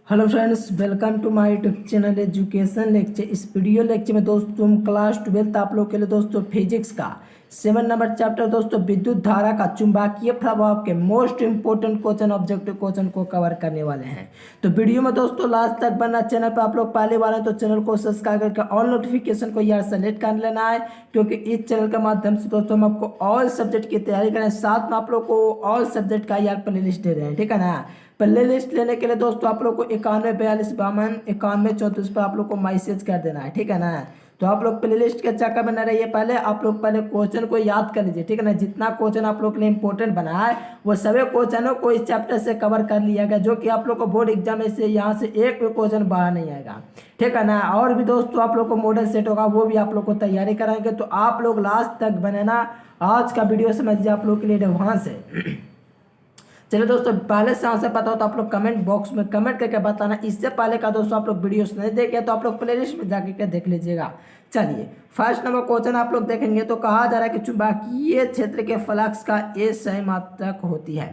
Hello friends, welcome to my YouTube channel education lecture. इस video lecture में दोस्तों class 12 आप लोग के लिए दोस्तों फिजिक्स का 7 नंबर चैप्टर दोस्तों विद्युत धारा का चुंबकीय प्रभाव के most important question objective question को कवर करने वाले हैं। तो वीडियो में दोस्तों लास्ट तक बनना। चैनल पर आप लोग पहले बार हैं तो चैनल को सब्सक्राइब करके ऑल नोटिफिकेशन को यार सेलेक्ट कर लेना है, क्योंकि इस चैनल के माध्यम से दोस्तों हम आपको ऑल सब्जेक्ट की तैयारी करें, साथ में आप लोग को ऑल सब्जेक्ट का यार प्ले लिस्ट दे रहे हैं। ठीक है ना। प्ले लिस्ट लेने के लिए दोस्तों आप लोग को 91 42 52 91 34 पर आप लोग को मैसेज कर देना है। ठीक है ना। तो आप लोग प्ले लिस्ट के चक्कर में न रहिए, पहले आप लोग पहले क्वेश्चन को याद कर लीजिए। ठीक है ना। जितना क्वेश्चन आप लोग के लिए इंपॉर्टेंट बना है वो सभी क्वेश्चनों को इस चैप्टर से कवर कर लिया गया, जो कि आप लोग को बोर्ड एग्जाम में से यहाँ से एक भी क्वेश्चन बाहर नहीं आएगा। ठीक है ना। और भी दोस्तों आप लोग को मॉडल सेट होगा, वो भी आप लोग को तैयारी कराएंगे। तो आप लोग लास्ट तक बने ना। आज का वीडियो समझिए आप लोग के लिए एडवांस है। चलिए दोस्तों, पहले से आंसर पता हो तो आप लोग कमेंट बॉक्स में कमेंट करके बताना। इससे पहले का दोस्तों आप लोग वीडियोस नहीं देखे तो आप लोग प्लेलिस्ट में जाके देख लीजिएगा। चलिए फर्स्ट नंबर क्वेश्चन आप लोग देखेंगे तो कहा जा रहा है कि चुंबकीय क्षेत्र के फ्लक्स का ए सही मात्रक होती है।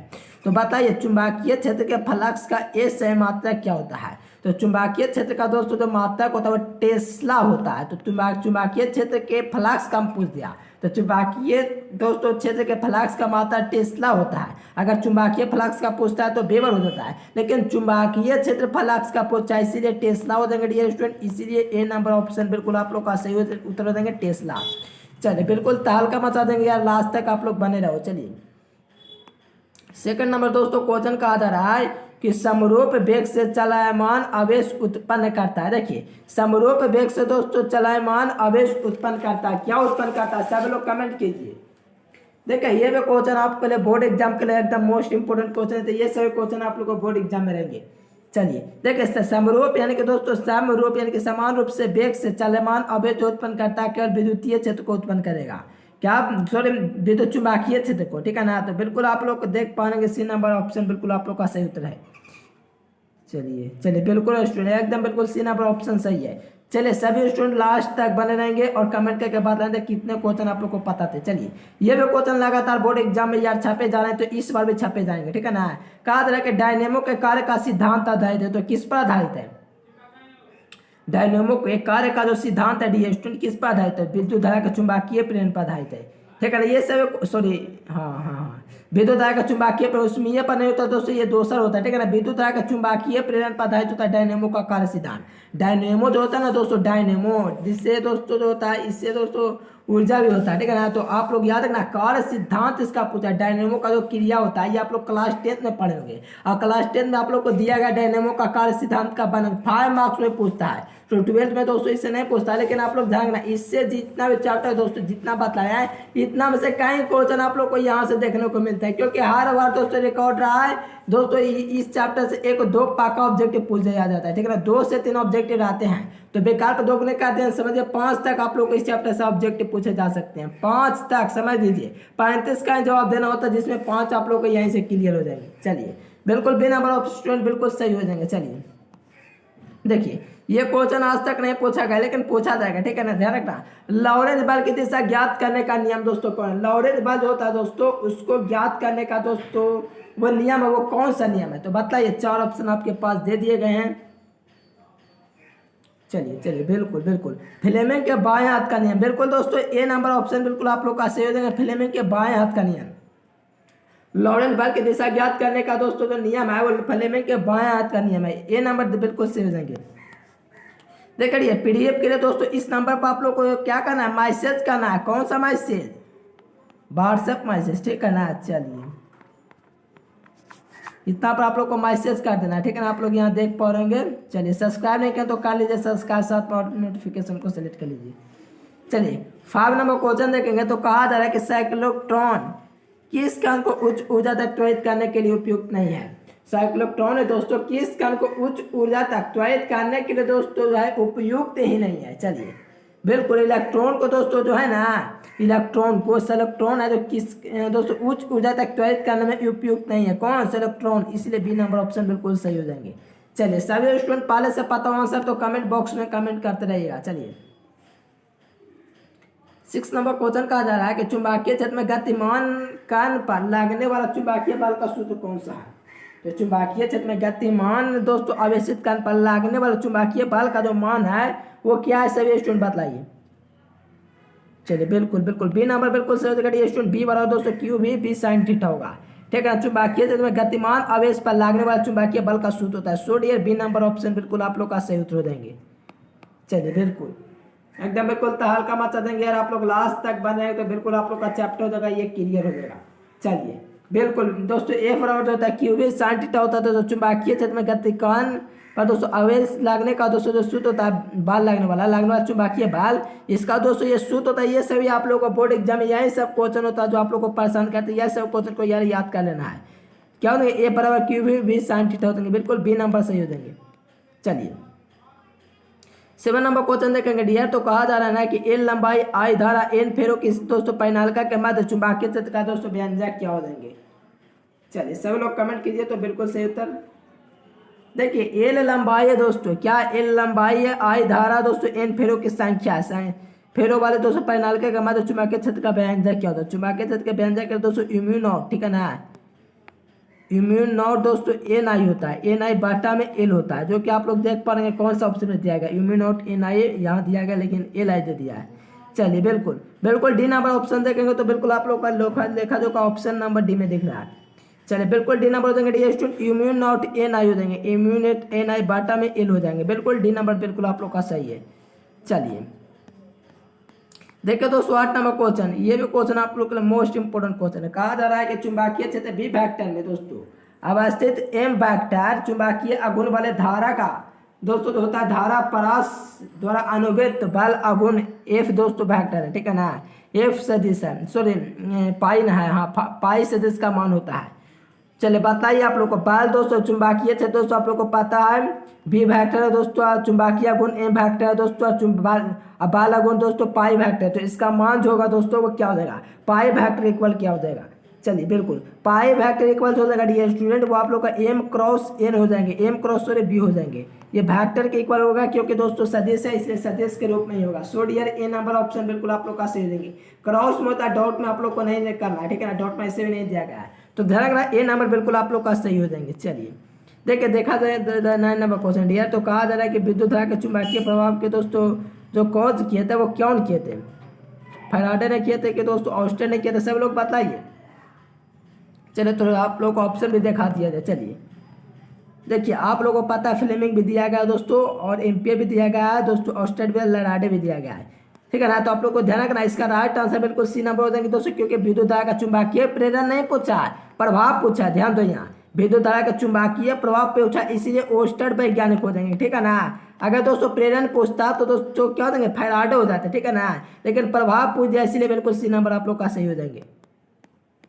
तो बताइए चुंबकीय क्षेत्र के फ्लक्स का ए सही मात्रक क्या होता है। तो चुंबकीय क्षेत्र का दोस्तों जो मात्रक होता है वो टेस्ला होता है। तो चुंबकीय क्षेत्र के फ्लक्स का हम पूछ दिया, तो चुंबकीय दोस्तों क्षेत्र के फ्लक्स का मात्रा टेस्ला होता है। अगर चुंबकीय फ्लक्स का पूछता है तो वेबर हो जाता है, लेकिन चुंबकीय क्षेत्र फ्लक्स का पूछता है इसीलिए टेस्ला हो देंगे डियर स्टूडेंट। इसीलिए ए नंबर ऑप्शन बिल्कुल आप लोग का सही उत्तर हो देंगे टेस्ला। चलिए बिल्कुल तहलका मचा देंगे यार, लास्ट तक आप लोग बने रहो। चलिए सेकंड नंबर दोस्तों क्वेश्चन कहा जा रहा है कि समरूप वेग से चलायमान आवेश उत्पन्न करता है। देखिए समरूप वेग से दोस्तों चलायमान आवेश उत्पन्न करता है। क्या उत्पन्न करता है सब लोग कमेंट कीजिए। देखिए ये भी क्वेश्चन आपके लिए बोर्ड एग्जाम के लिए एकदम मोस्ट इंपोर्टेंट क्वेश्चन है। तो ये सभी क्वेश्चन आप लोग को बोर्ड एग्जाम में रहेंगे। चलिए देखिए समरूप यानी कि दोस्तों समरूप यानी कि समान रूप से वेग से चलमान आवेश उत्पन्न करता है, केवल विद्युतीय क्षेत्र को उत्पन्न करेगा। क्या सॉरी विद्युत चुंबकीय क्षेत्र को। ठीक है ना। तो बिल्कुल आप लोग देख पाएंगे सी नंबर ऑप्शन बिल्कुल आप लोग का सही उत्तर है। चलिए चलिए बिल्कुल स्टूडेंट एकदम बिल्कुल सी नंबर ऑप्शन सही है। चलिए सभी स्टूडेंट लास्ट तक बने रहेंगे और कमेंट करके बताएंगे कितने क्वेश्चन आप लोग को पता थे। चलिए ये भी क्वेश्चन लगातार बोर्ड एग्जाम में यार छापे जा रहे हैं, तो इस बार भी छापे जाएंगे। ठीक है ना। कहा जा रहा है कि डायनेमो के कार्य का सिद्धांत आधारित है। तो किस पर आधारित है। डायनेमो के कार्य का जो सिद्धांत है डी स्टूडेंट किस पर आधारित है। विद्युत धारा के चुंबकीय प्रेरण पर आधारित है। ठीक है ना। ये सब सॉरी हाँ विद्युत धारा का चुंबकीय प्रेरण उसमें पर नहीं होता दोस्तों, ये दूसरा होता है। ठीक है ना। विद्युत धारा का चुंबकीय प्रेरण पर आधारित होता है डायनेमो का कार्य सिद्धांत। डायनेमो जो होता है ना दोस्तों, डायनेमो जिससे दोस्तों जो होता है इससे दोस्तों ऊर्जा भी होता है। ठीक है ना। तो आप लोग याद रखना कार्य सिद्धांत इसका पूछा है। डायनेमो का जो क्रिया होता है ये आप लोग क्लास 10 में पढ़े होंगे, और क्लास 10 में आप लोग को दिया गया डायनेमो का कार्य सिद्धांत का वर्णन 5 मार्क्स में पूछता है। तो 12th में दोस्तों इससे नहीं पूछता, लेकिन आप लोग ध्यान रखना इससे जितना भी चैप्टर दोस्तों जितना बताया है इतना में से कई क्वेश्चन आप लोग को यहाँ से देखने को मिलता है, क्योंकि हर बार दोस्तों रिकॉर्ड रहा है दोस्तों इस चैप्टर से 1-2 पाका ऑब्जेक्टिव पूछ दिया जाता है। ठीक है ना। 2 से 3 ऑब्जेक्टिव आते हैं, तो बेकार पर दोगुने का अध्ययन समझिए 5 तक आप लोग को इस चैप्टर से ऑब्जेक्टिव पूछे जा सकते हैं। 5 तक समझ लीजिए, 35 का जवाब देना होता है जिसमें 5 आप लोग को यहीं से क्लियर हो जाएंगे। चलिए बिल्कुल बिना नंबर ऑफ स्टूडेंट बिल्कुल सही हो जाएंगे। चलिए देखिए ये क्वेश्चन आज तक नहीं पूछा गया लेकिन पूछा जाएगा। ठीक है ना। ध्यान रखना लॉरेंज बल की दिशा ज्ञात करने का नियम दोस्तों कौन है। लॉरेंज बल जो होता है दोस्तों उसको ज्ञात करने का दोस्तों वो नियम है, वो कौन सा नियम है। तो बताइए 4 ऑप्शन आपके पास दे दिए गए हैं। चलिए चलिए बिल्कुल बिल्कुल फ्लेमिंग के बाएं हाथ का नियम। बिल्कुल दोस्तों ए नंबर ऑप्शन बिल्कुल आप लोग का सही हो जाएगा। फ्लेमिंग के बाएं हाथ का नियम, लॉरेंज बल की दिशा ज्ञात करने का दोस्तों जो नियम है वो फ्लेमिंग के बाएं हाथ का नियम है। ए नंबर बिल्कुल सही हो जाएंगे। देखिए पीडीएफ के लिए दोस्तों इस नंबर पर आप लोग को क्या करना है, मैसेज करना है। कौन सा मैसेज, व्हाट्सएप मैसेज। ठीक है ना। चलिए इतना पर आप लोग को मैसेज कर देना है। ठीक है ना। आप लोग यहाँ देख पाएंगे। चलिए सब्सक्राइब नहीं किया तो कर लीजिए सब्सक्राइब, साथ में नोटिफिकेशन को सेलेक्ट कर लीजिए। चलिए 5 नंबर क्वेश्चन देखेंगे तो कहा जा रहा है कि साइक्लोट्रॉन किस कण को उच्च ऊर्जा तक त्वरित करने के लिए उपयुक्त नहीं है। साइक्लोट्रॉन है दोस्तों किस कण को उच्च ऊर्जा तक त्वरित करने के लिए दोस्तों जो है उपयुक्त ही नहीं है। चलिए बिल्कुल इलेक्ट्रॉन को दोस्तों जो है ना, इलेक्ट्रॉन को इलेक्ट्रॉन है जो किस दोस्तों उच्च ऊर्जा तक त्वरित करने में उपयुक्त नहीं है। कौन सा इलेक्ट्रॉन, इसलिए बी नंबर ऑप्शन बिल्कुल सही हो जाएंगे। चलिए सभी स्टूडेंट पहले से पता हो आंसर तो कमेंट बॉक्स में कमेंट करते रहिएगा। चलिए 6 नंबर क्वेश्चन कहा जा रहा है कि चुंबकीय क्षेत्र में गतिमान कण पर लगने वाला चुंबकीय बल का सूत्र कौन सा है। तो चुंबकीय क्षेत्र में गतिमान दोस्तों आवेशित कण पर लागने वाला चुंबकीय बल का जो मान है वो क्या है सभी स्टूडेंट बतलाइए। चलिए बिल्कुल बिल्कुल बी नंबर बिल्कुल सही हो जाएगा स्टूडेंट। बी बराबर दोस्तों क्यू भी साइन थीटा होगा, ठीक है। चुंबकीय क्षेत्र में गतिमान आवेश पर लागने वाला चुंबकीय बल का सूत्र होता है। So dear B number option बिल्कुल आप लोग का सही उत्तर हो देंगे। चलिए बिल्कुल एकदम बिल्कुल तहलका मचा देंगे यार, आप लोग लास्ट तक बन जाएंगे तो बिल्कुल आप लोग का चैप्टर हो जाएगा ये क्लियर हो जाएगा। चलिए बिल्कुल दोस्तों ए बराबर जो होता है क्यू भी साइन थीटा होता है। तो चुंबकीय क्षेत्र में गतिमान पर दोस्तों आवेश लागने का दोस्तों जो सूत्र होता है बल लागने वाला चुंबकीय बल, इसका दोस्तों ये सूत्र होता है। ये सभी आप लोगों को बोर्ड एग्जाम में यही सब क्वेश्चन होता है जो आप लोग को परेशान करते हैं। यह सब क्वेश्चन को यार याद कर लेना है। क्या होंगे ए बराबर क्यू भी साइन थीटा होते हैं, बिल्कुल बी नंबर सही हो जाएंगे। चलिए 7 नंबर क्वेश्चन देखेंगे डियर। तो कहा जा रहा है कि एल लंबाई आई धारा एन फेरो की दोस्तों परिनालिका के मध्य चुंबकीय क्षेत्र का दोस्तों व्यंजक क्या हो देंगे। चलिए सभी लोग कमेंट कीजिए तो बिल्कुल सही उत्तर। देखिए एल लंबाई है दोस्तों, क्या एल लंबाई है, आई धारा दोस्तों, एन फेरो की संख्या है। फेरो वाले दोस्तों परिनालिका के मध्य चुंबकीय क्षेत्र का व्यंजक क्या होता है। चुंबकीय क्षेत्र का व्यंजक है दोस्तों म्यू नॉट, ठीक है ना। म्यू नॉट दोस्तों एन आई होता है, एन आई बटा में एल होता है, जो कि आप लोग देख पा रहे हैं कौन सा ऑप्शन में दिया गया। म्यू नॉट एन आई यहाँ दिया गया लेकिन एल आई दे दिया है। चलिए बिल्कुल बिल्कुल डी नंबर ऑप्शन देखेंगे तो बिल्कुल आप लोग का लेखा जो का ऑप्शन नंबर डी में दिख रहा है। चलिए बिल्कुल डी नंबर हो जाएंगे डी स्टूडेंट इम्यून नॉट एन आई हो जाएंगे, इम्यूनेट एन आई बाटा में एल हो जाएंगे। बिल्कुल डी नंबर बिल्कुल आप लोग का सही है। चलिए देखिए दोस्तों 8 नंबर क्वेश्चन, ये भी क्वेश्चन आप लोग के लिए मोस्ट इंपोर्टेंट क्वेश्चन है। कहा जा रहा है कि चुंबकीय क्षेत्र बी वेक्टर में दोस्तों अवस्थित एम वेक्टर चुंबकीय आघूर्ण वाले धारा का दोस्तों जो होता है धारा परास द्वारा अनुवृत्त बल आघूर्ण एफ दोस्तों वेक्टर है, ठीक है ना। एफ सदिश है, सॉरी पाई ना है, हाँ पाई सदिश का मान होता है। चलिए बताइए आप लोग को बल दोस्तों चुंबकीय क्षेत्र दोस्तों आप लोग को पता है बी वेक्टर है दोस्तों, चुंबकीय गुण एम वेक्टर है दोस्तों, बल गुण दोस्तों पाई वेक्टर। तो इसका मान जो होगा दोस्तों वो क्या हो जाएगा, पाई वेक्टर इक्वल क्या हो जाएगा। चलिए बिल्कुल पाई वेक्टर इक्वल हो जाएगा डी स्टूडेंट, वो आप लोग का एम क्रॉस एन हो जाएंगे, एम क्रॉस सॉरी बी हो जाएंगे। ये वेक्टर के इक्वल होगा क्योंकि दोस्तों सदिश है इसलिए सदिश के रूप में ही होगा। सो डियर ए नंबर ऑप्शन बिल्कुल आप लोग का सही देंगे। क्रॉस में होता है, डॉट में आप लोग को नहीं करना है, ठीक है ना, डॉट में ऐसे भी नहीं दिया गया है। तो ध्यान रखना ए नंबर बिल्कुल आप लोग का सही हो जाएंगे। चलिए देखिए देखा जाए 9 नंबर क्वेश्चन डियर। तो कहा जा रहा है कि विद्युत धारा के चुंबकीय प्रभाव के दोस्तों जो कॉज किए थे वो कौन किए थे, फैराडे ने किए थे कि दोस्तों ऑस्टेन ने किए थे, सब लोग बताइए। चलिए तो आप लोग को ऑप्शन भी दिखा दिया जाए। चलिए देखिए आप लोगों को पता है फ्लेमिंग भी दिया गया है दोस्तों और एम्पियर भी दिया गया है दोस्तों, ऑस्टेन भी फैराडे भी दिया गया है, ठीक है ना। तो आप लोग को ध्यान रखना इसका राइट आंसर बिल्कुल सी नंबर हो जाएंगे दोस्तों, क्योंकि विद्युत धारा का चुंबकीय प्रेरण नहीं पूछा है, प्रभाव पूछा है। ध्यान दो यहाँ विद्युत धारा का चुंबकीय प्रभाव पूछा, इसीलिए ओस्टेड वैज्ञानिक हो जाएंगे, ठीक है ना। अगर दोस्तों प्रेरण पूछता तो दोस्तों क्या हो जाएंगे, फैराडे हो जाते, ठीक है ना। लेकिन प्रभाव पूछ दिया इसीलिए बिल्कुल सी नंबर आप लोग का सही हो जाएंगे।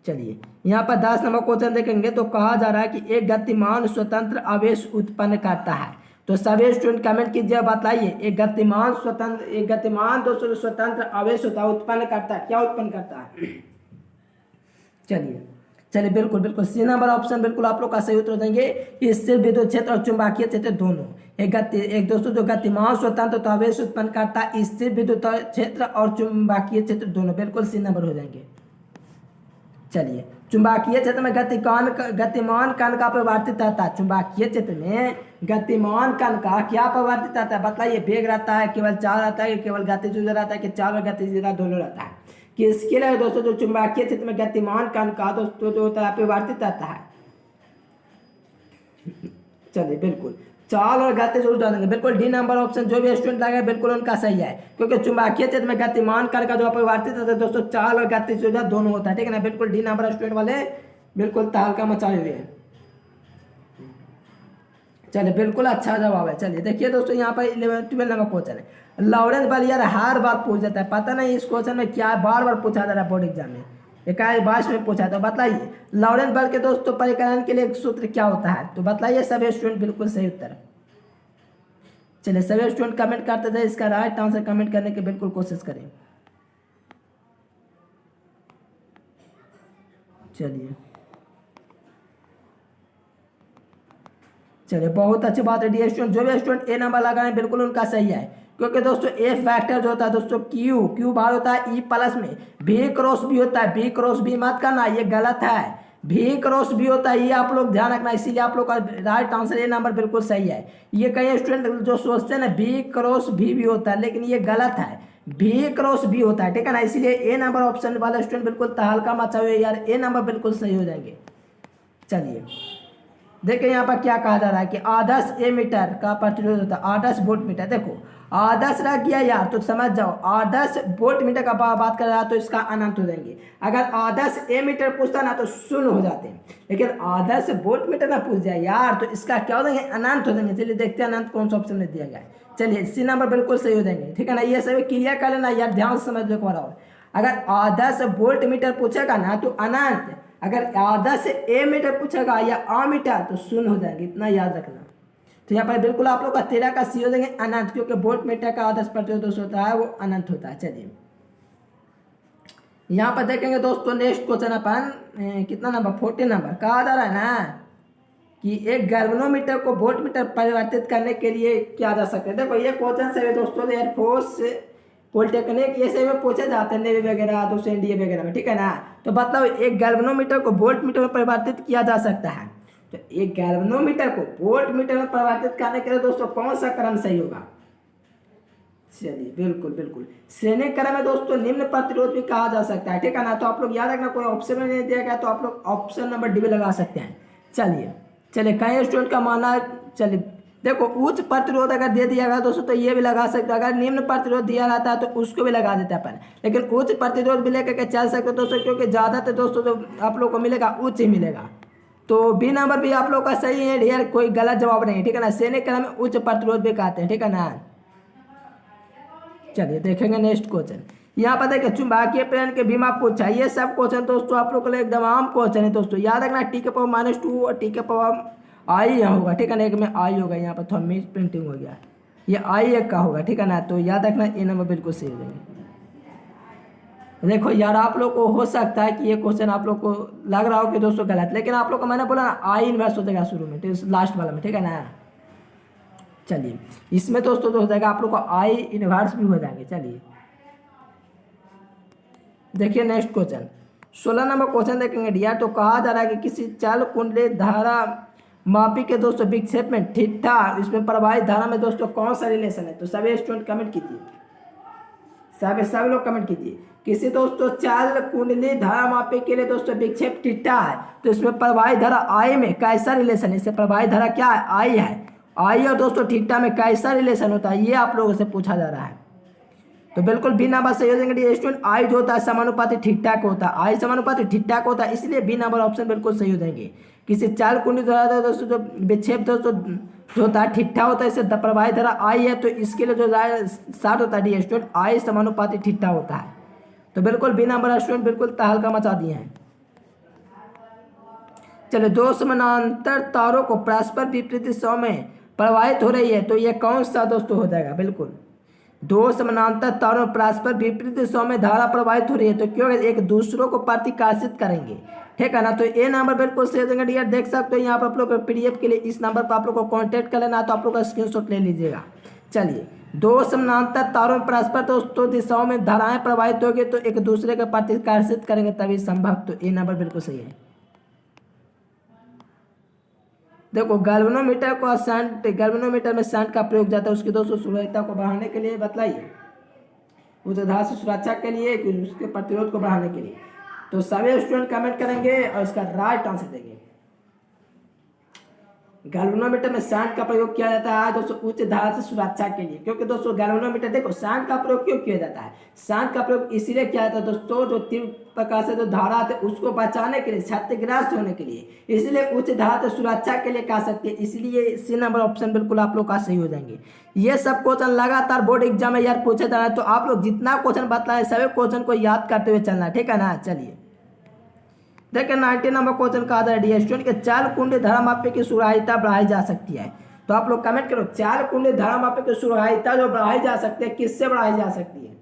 चलिए यहाँ पर 10 नंबर क्वेश्चन देखेंगे। तो कहा जा रहा है कि एक गतिमान स्वतंत्र आवेश उत्पन्न करता है। तो सभी स्टूडेंट कमेंट कीजिए, बताइए एक गतिमान दोस्तों स्वतंत्र आवेश होता है उत्पन्न करता है, क्या उत्पन्न करता है। चलिए बिल्कुल बिल्कुल सी नंबर ऑप्शन बिल्कुल आप लोग का सही उत्तर देंगे। इससे विद्युत क्षेत्र और चुंबकीय क्षेत्र दोनों एक दोस्तों जो गतिमान स्वतंत्र तो आवेश उत्पन्न करता है, इससे विद्युत क्षेत्र और चुंबकीय क्षेत्र दोनों बिल्कुल सी नंबर हो जाएंगे। चलिए चुंबकीय क्षेत्र में गतिमान कण का परिवर्तित रहता है। चुंबकीय क्षेत्र में गतिमान कण का क्या परिवर्तित रहता है बताइए। वेग रहता है, केवल चाल रहता है, केवल गतिज रहता है कि चाल और गतिज दोनों रहता है। किसके लिए दोस्तों जो चुंबकीय क्षेत्र में गतिमान कण का दोस्तों जो होता है परिवर्तित रहता है। चलिए बिल्कुल चाल और गतिज ऊर्जा देंगे, बिल्कुल डी नंबर ऑप्शन जो भी स्टूडेंट लगा बिल्कुल उनका सही है, क्योंकि चुंबकीय क्षेत्र में गतिमान कण का जो अपरिवर्तित होता है दोस्तों चाल और गतिज ऊर्जा दोनों होता है, ठीक है ना। बिल्कुल डी नंबर स्टूडेंट वाले बिल्कुल तहलका मचाए हुए हैं। चलिए बिल्कुल अच्छा जवाब है। चलिए देखिए दोस्तों यहाँ पर 12 नंबर क्वेश्चन है। लॉरेंस बल यार हर बार पूछ जाता है, पता नहीं इस क्वेश्चन में क्या बार बार पूछा जा रहा है बोर्ड एग्जाम में, 21 में पूछा। तो बताइए लॉरेंस बल के दोस्तों परिकलन के लिए एक सूत्र क्या होता है। तो बताइए सभी स्टूडेंट बिल्कुल सही उत्तर। चलिए सभी स्टूडेंट कमेंट करते थे, इसका राइट आंसर कमेंट करने की बिल्कुल कोशिश करें। चलिए बहुत अच्छी बात है डी स्टूडेंट, जो भी स्टूडेंट ए नंबर लगाए बिल्कुल उनका सही है, क्योंकि दोस्तों एफ फैक्टर जो होता है दोस्तों क्यू बार होता है ई प्लस में, बी क्रॉस बी होता है, बी क्रॉस बी मत करना ये गलत है। भी क्रॉस बी होता है, ये आप लोग ध्यान रखना, इसीलिए आप लोग का राइट आंसर ए नंबर बिल्कुल सही है। ये कई स्टूडेंट जो सोचते हैं ना बी क्रॉस बी भी होता है, लेकिन ये गलत है, भी क्रॉस बी होता है, ठीक है ना। इसीलिए ए नंबर ऑप्शन वाला स्टूडेंट बिल्कुल तहलका मचा हुए यार, ए नंबर बिल्कुल सही हो जाएंगे। चलिए देखिए यहाँ पर क्या कहा जा रहा है कि आदर्श ए मीटर का प्रतिरोध होता है, आदर्श वोल्ट मीटर। देखो आदर्श रह गया यार, तो समझ जाओ आदर्श वोल्ट मीटर का बात कर रहा है तो इसका अनंत हो जाएंगे। अगर आदर्श ए मीटर पूछता ना तो शून्य हो जाते हैं, लेकिन आदर्श वोल्ट मीटर ना पूछ जाए यार तो इसका क्या हो जाएंगे, अनंत हो जाएंगे। चलिए देखते हैं अनंत कौन सा ऑप्शन में दिया गया है। चलिए सी नंबर बिल्कुल सही हो जाएंगे, ठीक है ना। ये सभी क्लियर कर लेना यार, ध्यान से समझ लो एक बार और। अगर आदर्श वोल्ट मीटर पूछेगा ना तो अनंत, अगर आदर्श ए मीटर पूछेगा या आ मीटर तो शून्य हो जाएंगे, इतना याद रखना। तो यहाँ पर बिल्कुल आप लोग का 13 का सी हो जाएंगे अनंत, क्योंकि वोल्ट मीटर का आदर्श प्रतिरोध होता है वो अनंत होता है। चलिए यहाँ पर देखेंगे दोस्तों नेक्स्ट क्वेश्चन अपन कितना नंबर 14 नंबर कहा जा रहा है ना कि एक गैल्वेनोमीटर को वोल्ट मीटर परिवर्तित करने के लिए क्या जा सकता है। देखो ये क्वेश्चन से दोस्तों एयरफोर्स पॉलिटेक्निक ये सब में पूछे जाते हैं, नेवी वगैरह दूसरे एनडीए वगैरह में, ठीक है ना। तो बताओ एक गैल्वेनोमीटर को वोल्ट मीटर में परिवर्तित किया जा सकता है, तो एक गैल्वेनोमीटर को वोल्ट मीटर में परिवर्तित करने के लिए दोस्तों कौन सा क्रम सही होगा। चलिए बिल्कुल बिल्कुल श्रेणी क्रम में दोस्तों निम्न प्रतिरोध भी कहा जा सकता है, ठीक है ना। तो आप लोग याद रखना, कोई ऑप्शन में नहीं दिया गया तो आप लोग ऑप्शन नंबर डी भी लगा सकते हैं। चलिए कई स्टूडेंट का मानना है, चलिए देखो उच्च प्रतिरोध अगर दे दिया गया दोस्तों तो ये भी लगा सकते हैं, अगर निम्न प्रतिरोध दिया रहता है तो उसको भी लगा देते हैं अपन, लेकिन उच्च प्रतिरोध भी लेकर के चल सकते दोस्तों, क्योंकि ज़्यादातर दोस्तों जो आप लोग को मिलेगा उच्च ही मिलेगा। तो बी नंबर भी आप लोग का सही है यार, कोई गलत जवाब नहीं, ठीक है ना। श्रेणी क्रम में उच्च प्रतिरोध भी कहते हैं, ठीक है ना। चलिए देखेंगे नेक्स्ट क्वेश्चन। यहाँ पर देखिए चुंबकीय प्रेरण के बीमा पूछा, ये सब क्वेश्चन दोस्तों आप लोग के लिए एकदम आम क्वेश्चन है दोस्तों। याद रखना टी के पावर -2 और टी के पावर आई यहाँ होगा, ठीक है ना। एक में आई होगा, यहाँ पर थोड़ा मिस प्रिंटिंग हो गया, ये आई एक का होगा, ठीक है ना। तो याद रखना ए नंबर बिल्कुल सही हो जाएंगे। देखो यार आप लोग को हो सकता है कि ये क्वेश्चन आप लोग को लग रहा हो कि दोस्तों गलत, लेकिन आप लोग को मैंने बोला ना आई इन्वर्स हो जाएगा शुरू में, लास्ट वाला में, ठीक है ना। चलिए इसमें दोस्तों जो हो जाएगा आप लोग को आई इन्वर्स भी हो जाएंगे। चलिए देखिए नेक्स्ट क्वेश्चन 16 नंबर क्वेश्चन देखेंगे डियर। तो कहा जा रहा है कि किसी चल कुंडली धारा मापी के दोस्तों विक्षेप में थीटा, इसमें प्रवाहित धारा में दोस्तों कौन सा रिलेशन है। तो सभी स्टूडेंट कमेंट कीजिए, सभी लोग कमेंट कीजिए। किसी दोस्तों चल कुंडली धारा मापी के लिए दोस्तों विक्षेप थीटा है, तो इसमें प्रवाहित धारा आई में कैसा रिलेशन है। इससे प्रवाहित धारा क्या है, आई है, आई और दोस्तों थीटा में कैसा रिलेशन होता है ये आप लोगों से पूछा जा रहा है। तो बिल्कुल बी नंबर सही हो जाएंगे स्टूडेंट। आई जो होता है समानुपाती थीटा को होता है, आई समानुपाती थीटा को होता है, इसलिए बी नंबर ऑप्शन बिल्कुल सही हो जाएंगे। किसी चाल कुंडली द्वारा दोस्तों जो विक्षेप दोस्तों जो होता है थीटा होता है, इससे प्रवाहित धारा आई है, तो इसके लिए जो साथ होता है डी स्टूडेंट आई समानुपाती थीटा होता है। तो बिल्कुल बी नंबर स्टूडेंट बिल्कुल तहलका मचा दिए हैं। चलो दो समानांतर तारों को परस्पर विपरीत दिशाओं में प्रवाहित हो रही है, तो ये कौन सा दोस्तों हो जाएगा। बिल्कुल दो समानांतर तारों परस्पर विपरीत दिशाओं में धारा प्रवाहित हो रही है, तो क्यों एक दूसरों को प्रतिकर्षित करेंगे, ठीक है ना। तो ए नंबर बिल्कुल सही देंगे डियर। देख सकते हो यहाँ पर आप लोग पीडीएफ के लिए इस नंबर पर आप लोग को कांटेक्ट कर लेना, तो आप लोग का स्क्रीनशॉट ले लीजिएगा। चलिए दो समानांतर तारों में परस्पर दोस्तों दिशाओं में धाराएं प्रवाहित होगी तो एक दूसरे को प्रतिकर्षित करेंगे तभी संभव। तो ए नंबर बिल्कुल सही है। देखो गैल्वेनोमीटर को शंट, गैल्वेनोमीटर में शंट का प्रयोग जाता है उसकी दोस्तों सुरक्षिता को बढ़ाने के लिए, बतलाइए उस आधार से सुरक्षा के लिए, उसके प्रतिरोध को बढ़ाने के लिए। तो सभी स्टूडेंट कमेंट करेंगे और इसका राइट आंसर देंगे। गैल्वेनोमीटर में शंट का प्रयोग किया जाता है दोस्तों उच्च धारा से सुरक्षा के लिए, क्योंकि दोस्तों गैल्वेनोमीटर देखो शंट का प्रयोग क्यों किया जाता है, शंट का प्रयोग इसीलिए किया जाता है दोस्तों जो तीव्र प्रकार से जो धारा आते उसको बचाने के लिए, क्षतिग्रस्त होने के लिए, इसलिए उच्च धारा से सुरक्षा के लिए कह सकते हैं। इसलिए सी नंबर ऑप्शन बिल्कुल आप लोग का सही हो जाएंगे। ये सब क्वेश्चन लगातार बोर्ड एग्जाम में यार पूछे जा रहे हैं, तो आप लोग जितना क्वेश्चन बताए सभी क्वेश्चन को याद करते हुए चलना, ठीक है ना। चलिए देखिए 90 नंबर क्वेश्चन कहा जा रहा है स्टूडेंट के चाल कुंडली धारा मापी की सुरक्षिता बढ़ाई जा सकती है। तो आप लोग कमेंट करो चाल कुंडली धारा मापी की सुरक्षिता जो बढ़ाई जा सकती है किससे बढ़ाई जा सकती है।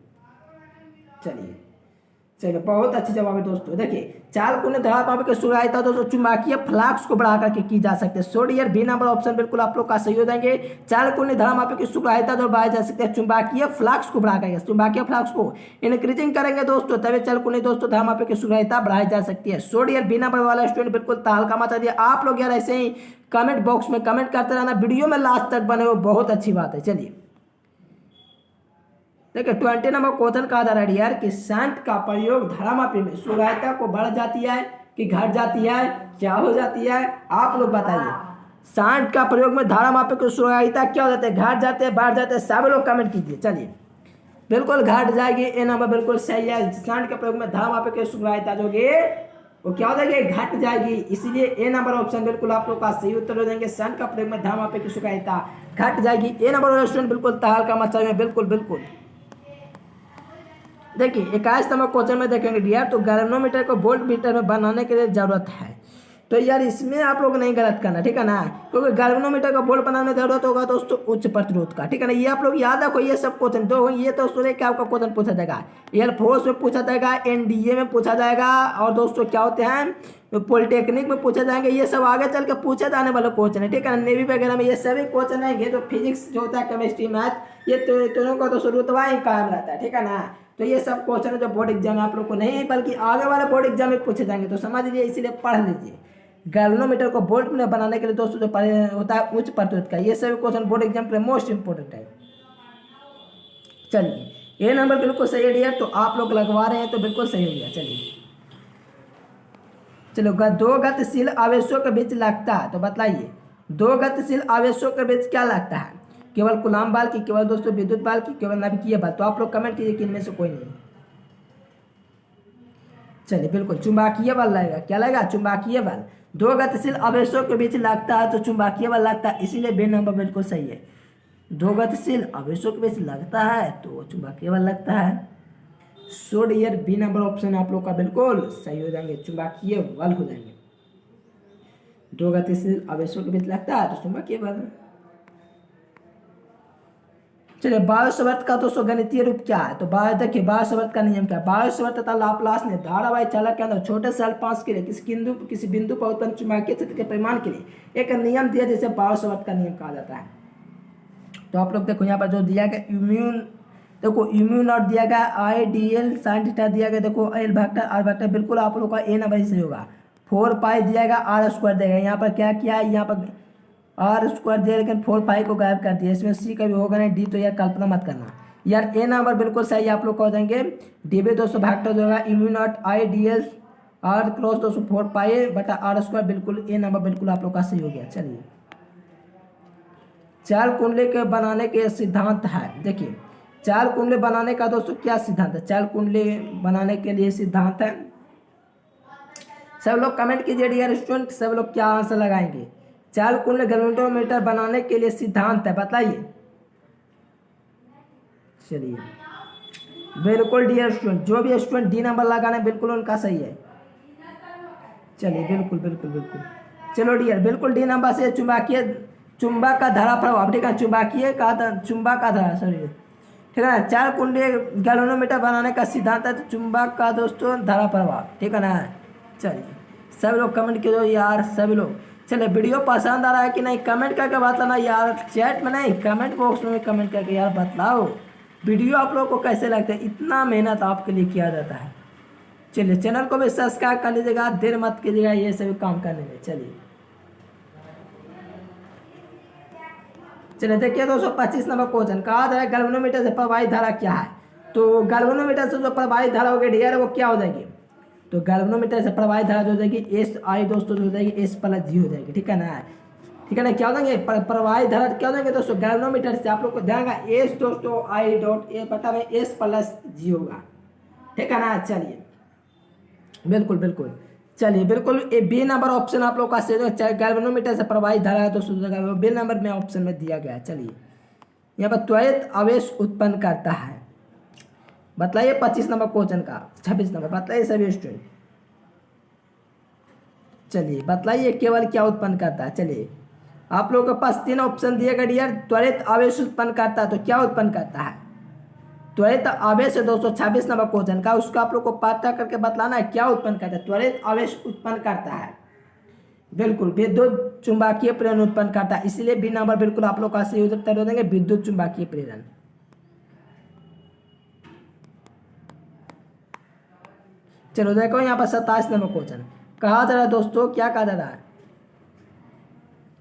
चलिए बहुत अच्छी जवाब है दोस्तों। देखिए चाल कुंडली धरापाप के सुरायता दोस्तों चुंबकीय फ्लक्स को बढ़ा करके की जा सकती है। So dear B number option बिल्कुल आप लोग का सही हो जाएंगे। चाल कुंडली धरापाप की सुरायता द्वारा बढ़ाया जा सकता है चुंबकीय फ्लक्स को बढ़ा करके, चुंबकीय फ्लक्स को इंक्रीजिंग करेंगे दोस्तों तभी चाल कुंडली दोस्तों धरापाप की सुरायता बढ़ाई जा सकती है। सो डियर बी नंबर वाला स्टूडेंट बिल्कुल तहलका मचा दिया। आप लोग यार ऐसे ही कमेंट बॉक्स में कमेंट करते रहना, वीडियो में लास्ट तक बने हो, बहुत अच्छी बात है। चलिए देखिए 20 नंबर क्वेश्चन का आधार है यार कि संत का प्रयोग धरामापी में सुरायता को बढ़ जाती है कि घट जाती है, क्या हो जाती है, आप लोग बताइए। सांठ का प्रयोग में धारामापी की सुरायता क्या हो जाती है, घट जाते हैं, बढ़ जाते हैं, सब लोग कमेंट कीजिए। चलिए बिल्कुल घट जाएगी, ए नंबर बिल्कुल सही है। सांठ के प्रयोग में धारामापी की सुरायता जो वो क्या हो जाएगी, घट जाएगी, इसलिए ए नंबर ऑप्शन बिल्कुल आप लोग का सही उत्तर हो जाएंगे। सांठ का प्रयोग में धारामापी की सुरायता घट जाएगी, ए नंबर स्टूडेंट बिल्कुल तहलका मचाएंगे, बिल्कुल बिल्कुल। देखिए 21 नंबर क्वेश्चन में देखेंगे डियर, तो गैल्वेनोमीटर को वोल्ट मीटर में बनाने के लिए जरूरत है। तो यार इसमें आप लोग नहीं गलत करना, ठीक है ना, क्योंकि गैल्वेनोमीटर का वोल्ट बनाने में जरूरत होगा दोस्तों उच्च प्रतिरोध का, ठीक है ना। ये आप लोग याद रखो, ये सब क्वेश्चन तो ये तो सुने क्या आपका क्वेश्चन पूछा जाएगा, एयरफोर्स में पूछा जाएगा, एनडीए में पूछा जाएगा, और दोस्तों क्या होते हैं पॉलिटेक्निक में पूछे जाएंगे, ये सब आगे चल के पूछे जाने वाले क्वेश्चन है, ठीक है ना। नेवी वगैरह में ये सभी क्वेश्चन है, ये तो फिजिक्स जो होता है, केमिस्ट्री, मैथ, ये दोनों का तो रुतबा ही कायम रहता है, ठीक है ना। तो ये सब क्वेश्चन जो बोर्ड एग्जाम में आप लोग को नहीं बल्कि आगे वाले बोर्ड एग्जाम में पूछे जाएंगे, तो समझ लीजिए, इसीलिए पढ़ लीजिए। गैल्वेनोमीटर को वोल्ट में बनाने के लिए दोस्तों जो होता है उच्च प्रतिरोध का, ये सभी क्वेश्चन बोर्ड एग्जाम के लिए मोस्ट इंपोर्टेंट है। चलिए ये नंबर बिल्कुल सही है डियर, तो आप लोग लगवा रहे हैं तो बिल्कुल सही हो गया। चलिए चलो दो गतिशील आवेशों के बीच लगता है, तो बताइए दो गतिशील आवेशों के बीच क्या लगता है, केवल कूलॉम बल की, केवल दोस्तों विद्युत बल की, केवल नाभिकीय बल। तो आप लोग कमेंट कीजिए कि इनमें से कोई नहीं। चलिए बिल्कुल चुंबकीय बल लगेगा, क्या लगेगा, चुंबकीय बल। दो गतिशील आवेशों के बीच लगता है तो चुंबकीय बल लगता है, इसीलिए बी नंबर बिल्कुल सही है। दो गतिशील आवेशों के बीच लगता है तो चुंबकीय बल लगता है। So dear B number option आप लोग का बिल्कुल सही हो जाएंगे, चुंबकीय बल हो जाएंगे। दो गतिशील आवेशों के बीच लगता है तो चुंबकीय बल। चलिए बायोसवर्त का दोस्तों गणितीय रूप क्या है, तो देखिए बायोसवर्त का नियम क्या है। बायोसवर्त तथा लाप्लास ने धारावाही चालक के अंदर छोटे से अल्पांश के लिए किसी बिंदु पर उत्पन्न चुंबकीय क्षेत्र के परिमाण के लिए एक नियम दिया जिसे बायोसवर्त का नियम कहा जाता है। तो आप लोग देखो यहाँ पर जो दिया गया इम्यू नॉट दिया गया, आई डी एल साइन थीटा दिया गया, देखो एल वेक्टर आर वेक्टर, बिल्कुल आप लोग का ए नंबर ही सही होगा। 4 पाई दिया गया, आर स्क्वायर दिया गया, यहाँ पर क्या किया है, यहाँ पर आर स्क्वायर दिया लेकिन 4 पाई को गायब कर दिया, इसमें सी का भी होगा नहीं, डी तो यार कल्पना मत करना यार। ए नंबर बिल्कुल सही आप लोग को हो जाएंगे। डी बी 200 वेक्टर जो होगा mu naught I D L R cross 204 pi बटा आर स्क्वायर, बिल्कुल ए नंबर बिल्कुल आप लोग का सही हो गया। चलिए चाल कुंडली के बनाने के सिद्धांत है, देखिए चाल कुंडली बनाने का दोस्तों क्या सिद्धांत है, चाल कुंडली बनाने के लिए सिद्धांत है, सब लोग कमेंट कीजिए डियर स्टूडेंट, सब लोग क्या आंसर लगाएंगे। चाल कुंडली गैल्वेनोमीटर बनाने के लिए सिद्धांत है, बताइए। चलिए बिल्कुल डियर स्टूडेंट, जो भी स्टूडेंट डी नंबर लगाना है बिल्कुल उनका सही है। चलिए बिल्कुल बिल्कुल बिल्कुल, चलो डियर बिल्कुल डी नंबर से चुंबक का धारा प्रभाव, ठीक है, चुंबक का धारा सॉरी, ठीक है ना। चाल कुंडली गैल्वेनोमीटर बनाने का सिद्धांत है तो चुंबक का दोस्तों धारा प्रभाव, ठीक है ना। चलिए सब लोग कमेंट कीजिए यार, सभी लोग। चलिए वीडियो पसंद आ रहा है कि नहीं कमेंट करके बताना यार, चैट में नहीं कमेंट बॉक्स में कमेंट करके यार बताओ वीडियो आप लोग को कैसे लगता है, इतना मेहनत आपके लिए किया जाता है। चलिए चैनल को भी सब्सक्राइब कर लीजिएगा, देर मत कीजिएगा ये सभी काम करने में। चलिए देखिए दोस्तों 25 नंबर क्वेश्चन कहा है गैल्वेनोमीटर से प्रवाहित धारा क्या है, तो गैल्वेनोमीटर से जो प्रवाहित धारा होगी डियर वो क्या हो जाएगी, तो गैल्वेनोमीटर से प्रवाहित धारा जो हो जाएगी एस आई दोस्तों जो हो जाएगी एस प्लस जी हो जाएगी, ठीक है ना, ठीक है ना। क्या हो जाएंगे प्रवाहित धारा क्या हो जाएंगे दोस्तों, गैल्वेनोमीटर से आप लोग को ध्यान रखना एस दोस्तों आई डॉट ए बटा में एस प्लस जी होगा, ठीक है ना। चलिए बिल्कुल बिल्कुल, चलिए बिल्कुल ए बी नंबर ऑप्शन आप लोग का सही, गैल्वेनोमीटर से प्रवाहित धारा है दोस्तों बी नंबर में ऑप्शन में दिया गया है। चलिए यहाँ पर त्वरित आवेश उत्पन्न करता है, बताइए 25 नंबर क्वेश्चन का 26 नंबर बताइए सभी स्टूडेंट, चलिए बताइए केवल क्या उत्पन्न करता है। चलिए आप लोगों के पास 3 ऑप्शन दिए गए डियर, त्वरित आवेश उत्पन्न करता है तो क्या उत्पन्न करता है, त्वरित आवेश है दोस्तों 26 नंबर क्वेश्चन का, उसको आप लोग को पता करके बतलाना है क्या उत्पन्न करता है। त्वरित आवेश उत्पन्न करता है, बिल्कुल विद्युत चुंबकीय प्रेरण उत्पन्न करता है, इसलिए बी नंबर बिल्कुल आप लोग का सही उत्तर हो देंगे, विद्युत चुंबकीय प्रेरण। चलो देखो यहाँ पर 27 नंबर क्वेश्चन कहा जा रहा है दोस्तों, क्या कहा जा रहा है,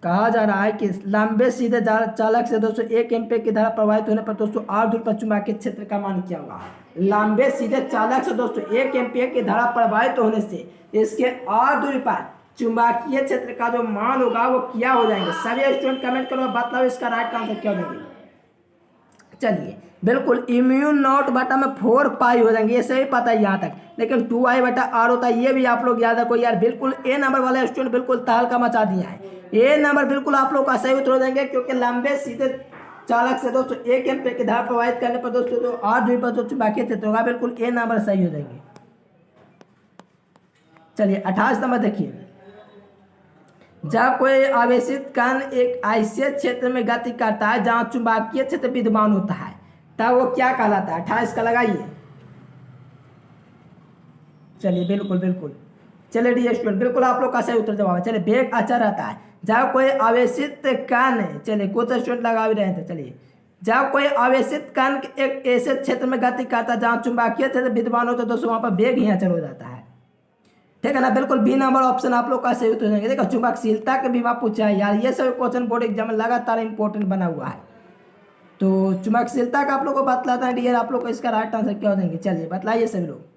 कहा जा रहा है कि लंबे सीधे चालक से दोस्तों 1 एम्पीयर की धारा प्रवाहित होने पर दोस्तों r दूरी पर चुंबकीय क्षेत्र का मान क्या होगा। लंबे सीधे चालक से दोस्तों 1 एम्पीयर की धारा प्रवाहित होने से इसके r दूरी पर चुंबकीय क्षेत्र का जो मान होगा वो क्या हो जाएंगे। सभी स्टूडेंट कमेंट करो, बताओ इसका राइट आंसर क्या हो जाएंगे। चलिए बिल्कुल इम्यून नॉट बटा में 4 पाई हो जाएंगे, ये सही पता है यहाँ तक, लेकिन 2i बटा r होता है, ये भी आप लोग याद रखो यार। बिल्कुल ए नंबर वाले स्टूडेंट बिल्कुल तहलका मचा दिया है, ए नंबर बिल्कुल आप लोग का सही उत्तर हो जाएंगे, क्योंकि लंबे सीधे चालक से दोस्तों 1 एम्पीयर की धारा प्रवाहित करने पर दोस्तों जो r दूरी पर जो चुंबकीय क्षेत्र होगा बिल्कुल ए नंबर सही हो जाएंगे। चलिए 28 नंबर देखिए, जब कोई आवेशित कण एक ऐसे क्षेत्र में गति करता है जहां चुंबकीय क्षेत्र विद्यमान होता है तब वो क्या कहलाता है। 28 का लगाइए। चलिए बिल्कुल बिल्कुल, चलिए डी स्टूडेंट बिल्कुल आप लोग का सही उत्तर जवाब है। चलिए वेग अचर रहता है जब कोई आवेशित कण, चलिए कुछ स्टूडेंट लगा भी रहे थे। चलिए जब कोई आवेशित कण एक ऐसे क्षेत्र में गति करता है जहां चुंबकीय क्षेत्र विद्यमान होता है दोस्तों वहां पर वेग ही अचर हो जाता है, ठीक है ना। बिल्कुल बी नंबर ऑप्शन आप लोग का सही उत्तर हो जाएंगे। देखो चुंबकशीलता के बीमा पूछा है यार, ये सब क्वेश्चन बोर्ड एग्जाम में लगातार इंपॉर्टेंट बना हुआ है, तो चुंबकशीलता का आप लोग को बतलाता है डियर, आप लोग को इसका राइट आंसर क्या हो देंगे। चलिए बतलाइए सभी लोग।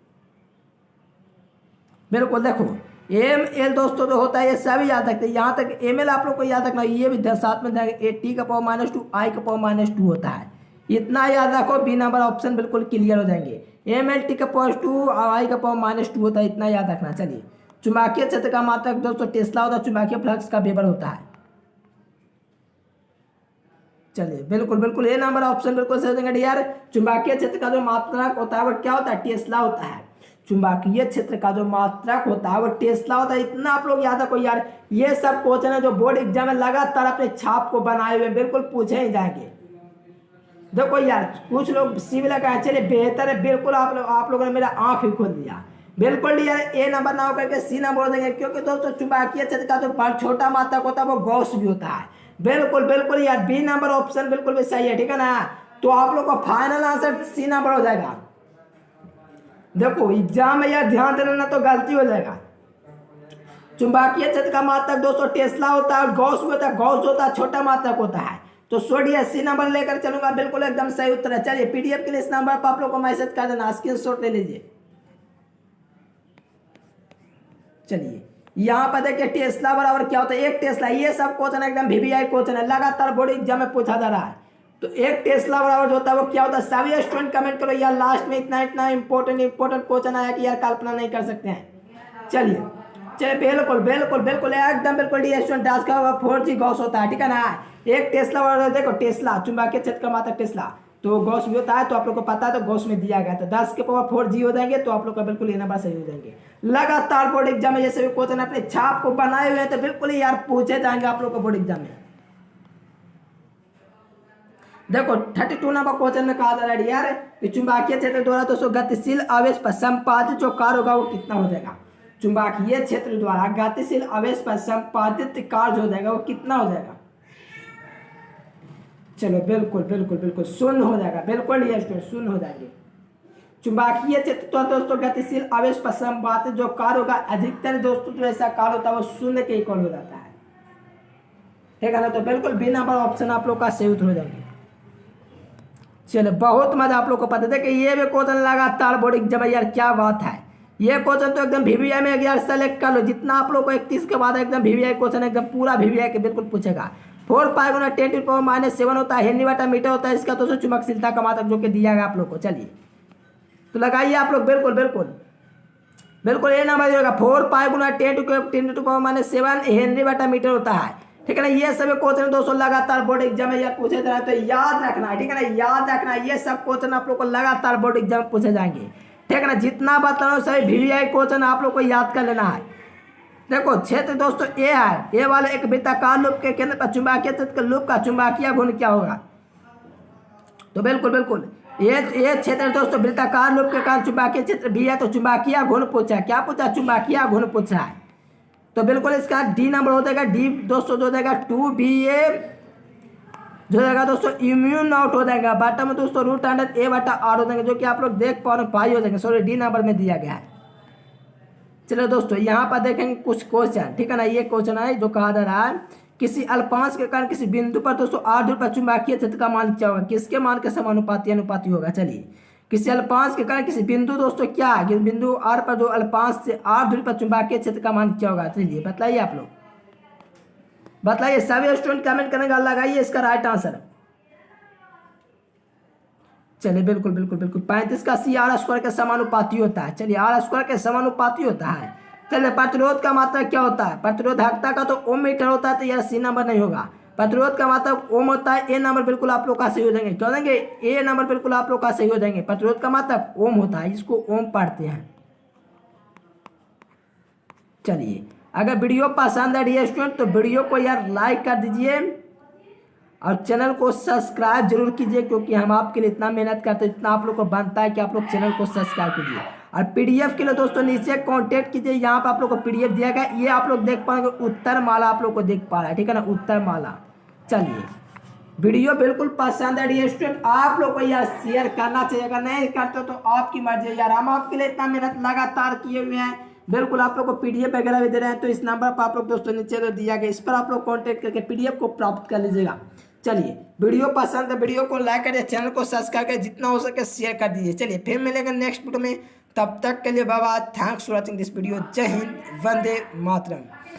बिल्कुल देखो एम एल दोस्तों जो होता है ये सभी याद रखते हैं, यहाँ तक एम एल आप लोग को याद रखना, ये भी साथ में जाएगा टी का पावर -2 आई का पावर -2 होता है, इतना याद रखो। बी नंबर ऑप्शन बिल्कुल क्लियर हो जाएंगे। एम एल टी का पावर 2 और आई का पावर -2 होता है, इतना याद रखना। चलिए चुंबकीय क्षेत्र का मात्रक दोस्तों टेस्ला होता है, चुंबकीय फ्लक्स का वेबर होता है। चलिए बिल्कुल बिल्कुल ए नंबर ऑप्शन बिल्कुल सही हो जाएंगे यार। चुंबकीय क्षेत्र का जो मात्रक होता है वो क्या होता है, टेस्ला होता है। चुंबकीय क्षेत्र का जो मात्रक होता है वो टेस्ला होता है, इतना आप लोग याद रखो यार। ये सब क्वेश्चन है जो बोर्ड एग्जाम में लगातार अपने छाप को बनाए हुए बिल्कुल पूछे ही जाएंगे। देखो यार कुछ लोग सी भी लगा, चलिए बेहतर है, बिल्कुल आप लोगों ने मेरा आंख ही खोल दिया। बिल्कुल यार ए नंबर ना होकर के सी नंबर हो देंगे, क्योंकि दोस्तों चुंबकीय क्षेत्र का जो छोटा मात्रक होता है वो गॉस भी होता है। बिल्कुल बिल्कुल यार बी नंबर ऑप्शन बिल्कुल भी सही है, ठीक है ना। तो आप लोग का फाइनल आंसर सी नंबर हो जाएगा। देखो एग्जाम में यार ध्यान देना ना तो गलती हो जाएगा। चुंबकीय क्षेत्र का मात्रक दोस्तों टेस्ला होता है, गॉस भी होता है, गॉस होता है छोटा मात्रक होता है, तो सोडियम सी नंबर लेकर चलूंगा, बिल्कुल एकदम सही उत्तर है। चलिए पीडीएफ के लिए इस नंबर पर आप लोग को मैसेज कर देना, स्क्रीनशॉट ले लीजिए। चलिए यहाँ पर देखिए टेस्ला बराबर क्या होता है, एक टेस्ला, ये सब क्वेश्चन एकदम वीवीआई क्वेश्चन है, लगातार बोर्ड एग्जाम में पूछा जा रहा है। तो एक टेस्ला बराबर जो होता है वो क्या होता है, सभी स्टूडेंट कमेंट करो यार। लास्ट में इतना इंपॉर्टेंट क्वेश्चन आया कि यार कल्पना नहीं कर सकते हैं। चलिए बिल्कुल बिल्कुल बिल्कुल एकदम बिल्कुल डी स्टूडेंट डास का 4G गॉस होता है, ठीक है ना। एक टेस्ला बराबर देखो टेस्ला चुंबकीय क्षेत्र का मात्रक टेस्ला, तो गॉस भी होता है, तो आप लोग को पता है, तो गॉस में दिया गया, तो 10 के पावर 4G हो जाएंगे, तो आप लोग का बिल्कुल ये नंबर सही हो जाएंगे। लगातार बोर्ड एग्जाम में ये सभी क्वेश्चन अपने छाप को बनाए हुए हैं, तो बिल्कुल यार पूछे जाएंगे आप लोग को बोर्ड एग्जाम में। देखो 32 नंबर क्वेश्चन में कहा जा रहा है यार कि चुंबकीय क्षेत्र द्वारा दोस्तों गतिशील आवेश पर संपादित जो कार्य होगा वो कितना हो जाएगा। चुंबकीय क्षेत्र द्वारा गतिशील आवेश पर संपादित कार्य हो जाएगा वो कितना हो जाएगा। चलो बिल्कुल बिल्कुल बिल्कुल शून्य हो जाएगा, बिल्कुल ये शून्य हो जाएंगे। चुंबकीय क्षेत्र तो दोस्तों गतिशील आवेश पर संपादित जो कार्य होगा अधिकतर दोस्तों जो ऐसा कार्य होता है वो शून्य के इक्वल हो जाता है, ठीक है ना। तो बिल्कुल बी नंबर ऑप्शन आप लोग का सही उत्तर हो जाएंगे। चलो बहुत मजा आप लोग को पता है कि ये भी क्वेश्चन लगातार बोर्ड एग्जाम यार, क्या बात है। ये क्वेश्चन तो एकदम वीवीआई में यार सेलेक्ट कर लो, जितना आप लोग को 31 के बाद एकदम वीवीआई क्वेश्चन एकदम पूरा वीवीआई के बिल्कुल पूछेगा। 4 पाई गुना 10 टू पावर -7 होता है, हेनरी बटा मीटर होता है इसका, तो चुंबकशीलता का मात्रक जो कि दिया गया आप लोग को। चलिए तो लगाइए आप लोग, बिल्कुल बिल्कुल बिल्कुल ये नंबर दिएगा 4 पाई गुना 10 टू पावर -7 हेनरी बटा मीटर होता है, ठीक है ना। ये सभी क्वेश्चन दोस्तों लगातार बोर्ड एग्जाम में यार पूछे जा रहे हैं, तो याद रखना है, ठीक है ना, याद रखना। ये सब क्वेश्चन आप लोग को लगातार बोर्ड एग्जाम में पूछे जाएंगे, ठीक है ना। जितना बता रहा हूँ सभी वीवीआई क्वेश्चन आप लोग को याद कर लेना है। देखो क्षेत्र दोस्तों ए है, ए वाले एक वृत्ताकार लूप के केंद्र पर चुंबकीय क्षेत्र के लूप का चुंबकीय गुण क्या होगा। तो बिल्कुल बिल्कुल ये क्षेत्र दोस्तों वृत्ताकार लूप के कारण चुंबकीय क्षेत्र भी है, तो चुंबकीय घूर्ण पूछा, क्या पूछा, चुंबकीय घूर्ण पूछा है। तो बिल्कुल इसका डी नंबर हो जाएगा, डी दोस्तों जो जाएगा 2BA जो जाएगा दोस्तों इम्यून आउट हो जाएगा। बॉटम में दोस्तों √A/R हो जाएंगे, जो कि आप लोग देख पा रहे पाई हो जाएंगे, सॉरी डी नंबर में दिया गया है। चलो दोस्तों यहाँ पर देखेंगे कुछ क्वेश्चन, ठीक है ना। ये क्वेश्चन है जो कहा जा रहा है किसी अल्पांश के कारण किसी बिंदु पर दोस्तों r दूरी पर चुंबकीय क्षेत्र का मान क्या होगा, किसके मान के समानुपाती होगा। चलिए किसी अल्पांश के कारण किसी बिंदु दोस्तों क्या है, बिंदु r पर जो अल्पांश से r दूरी पर चुंबकीय क्षेत्र का मान क्या होगा। चलिए बताइए, आप लोग बताइए, सभी स्टूडेंट कमेंट करेंगे, लगाइए इसका राइट आंसर। चलिए बिल्कुल बिल्कुल बिल्कुल 35 का C r² के समानुपाती होता है। चलिए r² के समानुपाती होता है। चलिए प्रतिरोध का मात्रक क्या होता है, प्रतिरोधकता का तो ओम मीटर होता है, तो यह C नंबर नहीं होगा। प्रतिरोध का मात्रक ओम होता है, A नंबर बिल्कुल आप लोग का सही हो जाएंगे। क्यों देंगे, A नंबर बिल्कुल आप लोग का सही हो जाएंगे। प्रतिरोध का मात्रक ओम होता है, इसको ओम पढ़ते हैं। चलिए अगर वीडियो पसंद है डियर स्टूडेंट तो वीडियो को यार लाइक कर दीजिए और चैनल को सब्सक्राइब जरूर कीजिए, क्योंकि हम आपके लिए इतना मेहनत करते हैं, इतना आप लोग को बनता है कि आप लोग चैनल को सब्सक्राइब कीजिए। और पीडीएफ के लिए दोस्तों नीचे कांटेक्ट कीजिए, यहाँ पर आप लोग को पीडीएफ दिया गया, ये आप लोग देख पाएंगे उत्तर माला आप लोग को देख पा रहा है, ठीक है ना, उत्तर माला। चलिए वीडियो बिल्कुल पसंद है डियर स्टूडेंट, आप लोग को यार शेयर करना चाहिए, अगर नहीं करते तो आपकी मर्जी है यार, हम आपके लिए इतना मेहनत लगातार किए हुए हैं। बिल्कुल आप लोग को पीडीएफ वगैरह भी दे रहे हैं, तो इस नंबर पर आप लोग दोस्तों नीचे जो दिया गया इस पर आप लोग कांटेक्ट करके पीडीएफ को प्राप्त कर लीजिएगा। चलिए वीडियो पसंद है वीडियो को लाइक करिए, चैनल को सब्सक्राइब करिए, जितना हो सके शेयर कर दीजिए। चलिए फिर मिलेंगे नेक्स्ट वीडियो में, तब तक के लिए bye bye, thanks for watching this video. जय हिंद, वंदे मातरम।